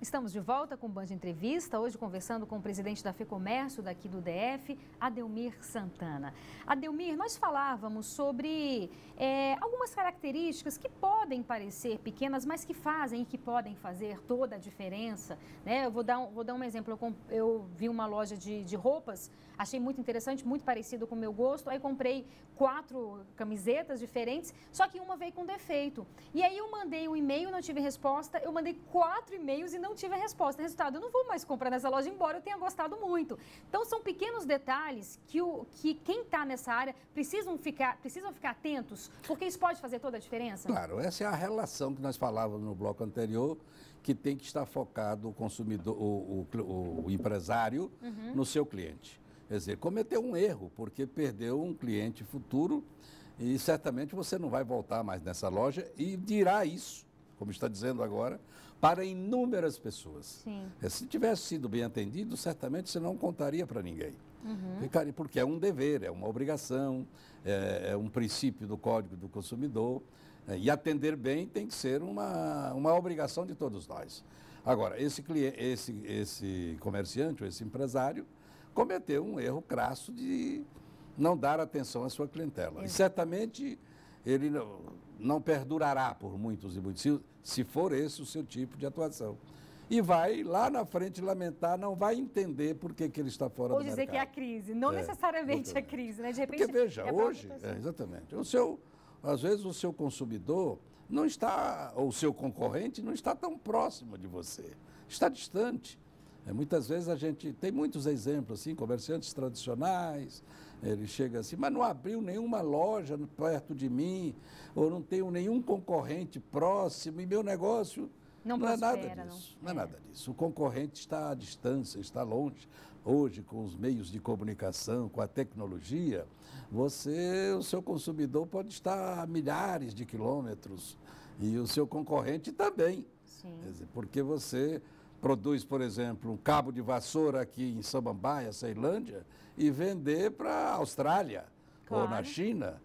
Estamos de volta com o Band Entrevista, hoje conversando com o presidente da FEComércio daqui do DF, Adelmir Santana. Adelmir, nós falávamos sobre algumas características que podem parecer pequenas, mas que fazem e que podem fazer toda a diferença, né? Eu vou dar um exemplo, eu vi uma loja de roupas, achei muito interessante, muito parecido com o meu gosto, aí comprei 4 camisetas diferentes, só que uma veio com defeito. E aí eu mandei um e-mail, não tive resposta, eu mandei 4 e-mails e não tive a resposta. Resultado, eu não vou mais comprar nessa loja, embora eu tenha gostado muito. Então, são pequenos detalhes que quem está nessa área precisam ficar atentos, porque isso pode fazer toda a diferença? Claro, essa é a relação que nós falávamos no bloco anterior, que tem que estar focado o consumidor, o empresário no seu cliente. Quer dizer, cometeu um erro, porque perdeu um cliente futuro e certamente você não vai voltar mais nessa loja e dirá isso, como está dizendo agora, para inúmeras pessoas. Sim. Se tivesse sido bem atendido, certamente você não contaria para ninguém. Ficaria, porque é um dever, é uma obrigação, é um princípio do Código do Consumidor, e atender bem tem que ser uma obrigação de todos nós. Agora, esse comerciante, ou esse empresário, cometeu um erro crasso de não dar atenção à sua clientela. E certamente ele não perdurará por muitos e muitos, se for esse o seu tipo de atuação. E vai lá na frente lamentar, não vai entender por que ele está fora do mercado. Ou dizer que é a crise, não necessariamente a crise, né? De repente, porque veja, hoje, exatamente, às vezes o seu consumidor não está, ou o seu concorrente não está tão próximo de você, está distante. Muitas vezes a gente tem muitos exemplos, assim, comerciantes tradicionais, ele chega assim, mas não abriu nenhuma loja perto de mim, ou não tenho nenhum concorrente próximo, e meu negócio não é nada disso. Não é nada disso. O concorrente está à distância, está longe. Hoje, com os meios de comunicação, com a tecnologia, o seu consumidor pode estar a milhares de quilômetros, e o seu concorrente também. Sim. Quer dizer, porque você produz, por exemplo, um cabo de vassoura aqui em Samambaia, Ceilândia, e vender para a Austrália ou na China,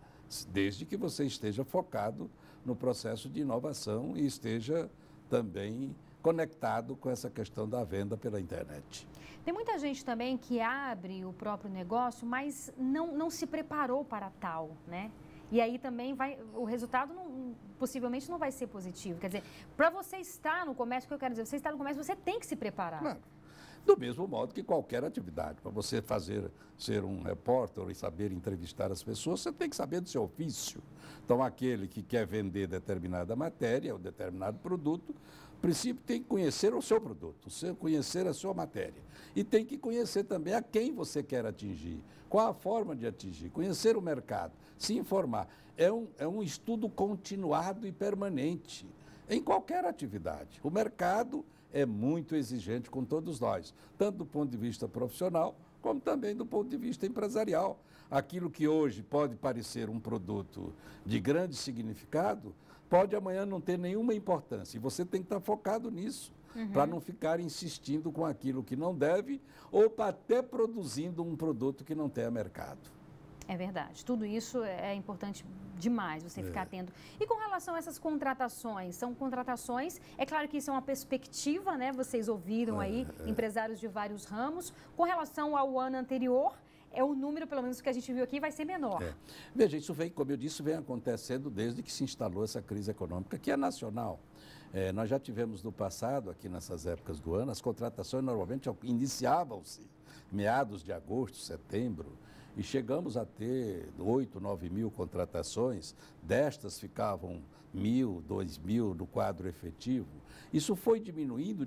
desde que você esteja focado no processo de inovação e esteja também conectado com essa questão da venda pela internet. Tem muita gente também que abre o próprio negócio, mas não se preparou para tal, né? E aí também o resultado possivelmente não vai ser positivo. Quer dizer, para você estar no comércio, o que eu quero dizer, você estar no comércio, você tem que se preparar. Claro. Do mesmo modo que qualquer atividade. Para você ser um repórter e saber entrevistar as pessoas, você tem que saber do seu ofício. Então, aquele que quer vender determinada matéria ou determinado produto, no princípio tem que conhecer o seu produto, conhecer a sua matéria. E tem que conhecer também a quem você quer atingir, qual a forma de atingir, conhecer o mercado, se informar. É um estudo continuado e permanente em qualquer atividade. O mercado é muito exigente com todos nós, tanto do ponto de vista profissional, como também do ponto de vista empresarial. Aquilo que hoje pode parecer um produto de grande significado, pode amanhã não ter nenhuma importância. E você tem que estar focado nisso, para não ficar insistindo com aquilo que não deve, ou para até produzindo um produto que não tenha mercado. É verdade. Tudo isso é importante demais você ficar atento. E com relação a essas contratações, são contratações, é claro que isso é uma perspectiva, né? Vocês ouviram aí empresários de vários ramos. Com relação ao ano anterior, o número, pelo menos que a gente viu aqui, vai ser menor. Veja, isso vem, como eu disse, vem acontecendo desde que se instalou essa crise econômica, que é nacional. Nós já tivemos no passado, aqui nessas épocas do ano, as contratações normalmente iniciavam-se meados de agosto, setembro, e chegamos a ter 8, 9 mil contratações, destas ficavam 1.000, 2.000 no quadro efetivo. Isso foi diminuindo,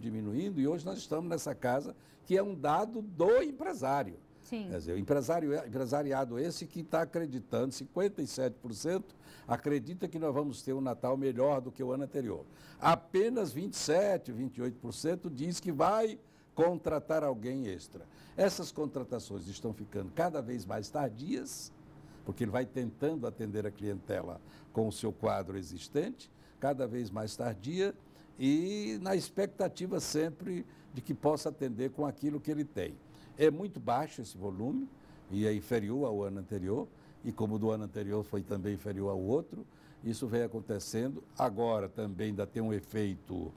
e hoje nós estamos nessa casa que é um dado do empresário. Sim. Quer dizer, o empresariado esse que está acreditando, 57% acredita que nós vamos ter um Natal melhor do que o ano anterior. Apenas 27%, 28% diz que vai contratar alguém extra. Essas contratações estão ficando cada vez mais tardias, porque ele vai tentando atender a clientela com o seu quadro existente, cada vez mais tardia, e na expectativa sempre de que possa atender com aquilo que ele tem. É muito baixo esse volume, e é inferior ao ano anterior, e como o do ano anterior foi também inferior ao outro, isso vem acontecendo. Agora também ainda tem um efeito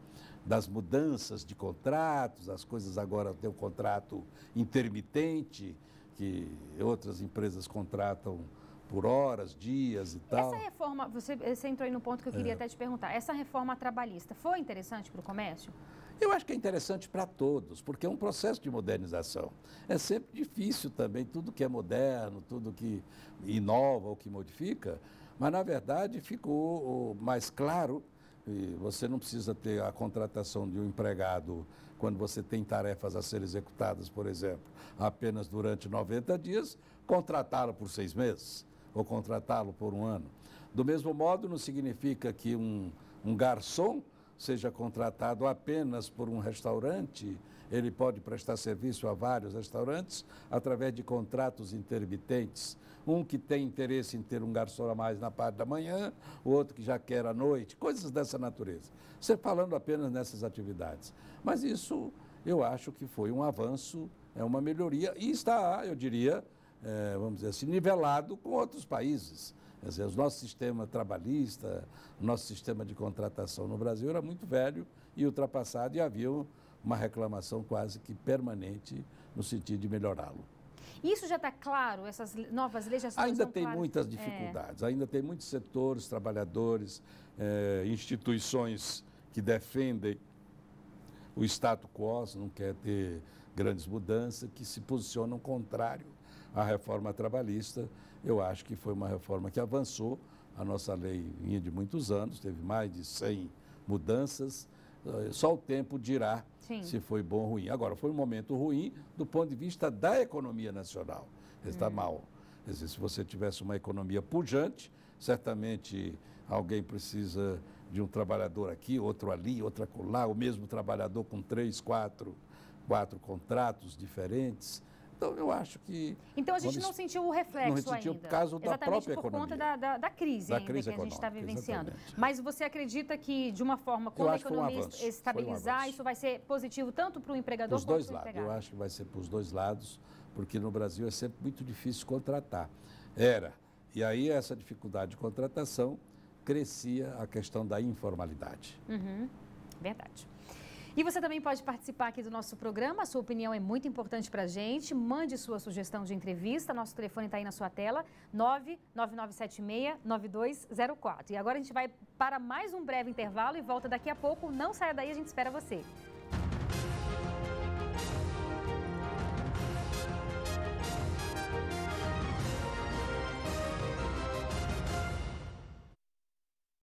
das mudanças de contratos, as coisas agora têm o contrato intermitente, que outras empresas contratam por horas, dias e tal. Essa reforma, você entrou aí no ponto que eu queria até te perguntar, essa reforma trabalhista foi interessante para o comércio? Eu acho que é interessante para todos, porque é um processo de modernização. É sempre difícil também, tudo que é moderno, tudo que inova ou que modifica, mas na verdade ficou mais claro, e você não precisa ter a contratação de um empregado quando você tem tarefas a ser executadas, por exemplo, apenas durante 90 dias, contratá-lo por 6 meses ou contratá-lo por 1 ano. Do mesmo modo, não significa que um garçom seja contratado apenas por um restaurante, ele pode prestar serviço a vários restaurantes através de contratos intermitentes. Um que tem interesse em ter um garçom a mais na parte da manhã, o outro que já quer à noite, coisas dessa natureza. Você falando apenas nessas atividades. Mas isso eu acho que foi um avanço, é uma melhoria e está, eu diria, vamos dizer assim, nivelado com outros países. Quer dizer, o nosso sistema trabalhista, o nosso sistema de contratação no Brasil era muito velho e ultrapassado e havia uma reclamação quase que permanente no sentido de melhorá-lo. Isso já está claro? Essas novas leis já estão Ainda tem claras? muitas dificuldades, ainda tem muitos setores, trabalhadores, instituições que defendem o status quo, não quer ter grandes mudanças, que se posicionam contrário à reforma trabalhista. Eu acho que foi uma reforma que avançou. A nossa lei vinha de muitos anos, teve mais de 100 mudanças. Só o tempo dirá se foi bom ou ruim. Agora, foi um momento ruim do ponto de vista da economia nacional. Está mal. Quer dizer, se você tivesse uma economia pujante, certamente alguém precisa de um trabalhador aqui, outro ali, outro acolá, o mesmo trabalhador com 3, 4 contratos diferentes. Então, eu acho que... Então, a gente não sentiu o reflexo ainda. Não sentiu por causa da própria economia. Exatamente por conta da crise ainda que a gente está vivenciando. Exatamente. Mas você acredita que, de uma forma, quando a economia estabilizar, isso vai ser positivo tanto para o empregador quanto para o empregado? Eu acho que vai ser para os dois lados, porque no Brasil é sempre muito difícil contratar. E aí essa dificuldade de contratação crescia a questão da informalidade. Verdade. E você também pode participar aqui do nosso programa, a sua opinião é muito importante para a gente. Mande sua sugestão de entrevista, nosso telefone está aí na sua tela, 99976-9204. E agora a gente vai para mais um breve intervalo e volta daqui a pouco. Não saia daí, a gente espera você.